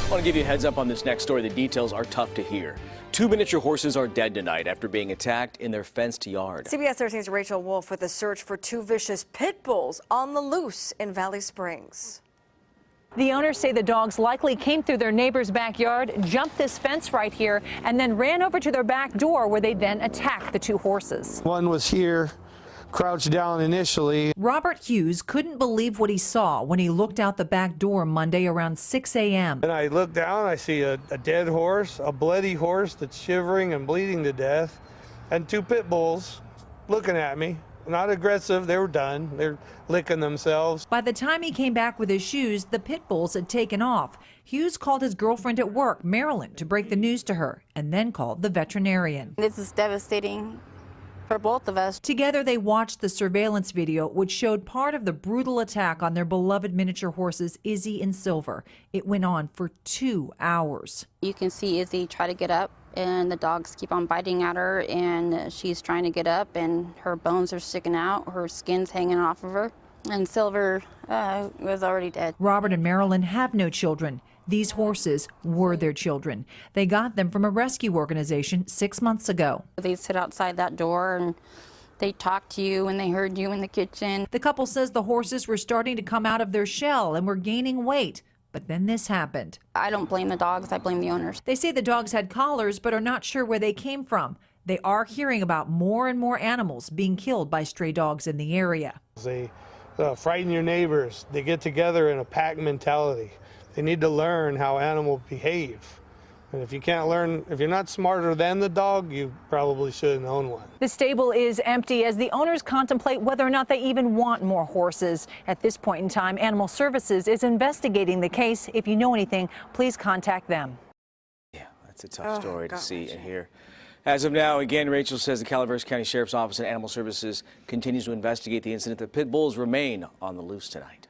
I want to give you a heads up on this next story. The details are tough to hear. 2 miniature horses are dead tonight after being attacked in their fenced yard. CBS 13's Rachel Wolf with a search for 2 vicious pit bulls on the loose in Valley Springs. The owners say the dogs likely came through their neighbor's backyard, jumped this fence right here, and then ran over to their back door where they then attacked the 2 horses. One was here, crouched down initially. Robert Hughes couldn't believe what he saw when he looked out the back door Monday around 6 a.m. And I look down, I see a dead horse, a bloody horse that's shivering and bleeding to death, and 2 pit bulls looking at me. Not aggressive, they were done. They're licking themselves. By the time he came back with his shoes, the pit bulls had taken off. Hughes called his girlfriend at work, Marilyn, to break the news to her, and then called the veterinarian. This is devastating for both of us. Together they watched the surveillance video, which showed part of the brutal attack on their beloved miniature horses, Izzy and Silver. It went on for 2 hours. You can see Izzy try to get up, and the dogs keep on biting at her, and she's trying to get up, and her bones are sticking out, her skin's hanging off of her, and Silver was already dead. Robert and Marilyn have no children. These horses were their children. They got them from a rescue organization 6 months ago. They sit outside that door and they talk to you and they heard you in the kitchen. The couple says the horses were starting to come out of their shell and were gaining weight. But then this happened. I don't blame the dogs, I blame the owners. They say the dogs had collars but are not sure where they came from. They are hearing about more and more animals being killed by stray dogs in the area. They frighten your neighbors. They get together in a pack mentality. They need to learn how animals behave. And if you can't learn, if you're not smarter than the dog, you probably shouldn't own one. The stable is empty as the owners contemplate whether or not they even want more horses. At this point in time, Animal Services is investigating the case. If you know anything, please contact them. Yeah, that's a tough story to see and hear. As of now, again, Rachel says the Calaveras County Sheriff's Office and Animal Services continues to investigate the incident. The pit bulls remain on the loose tonight.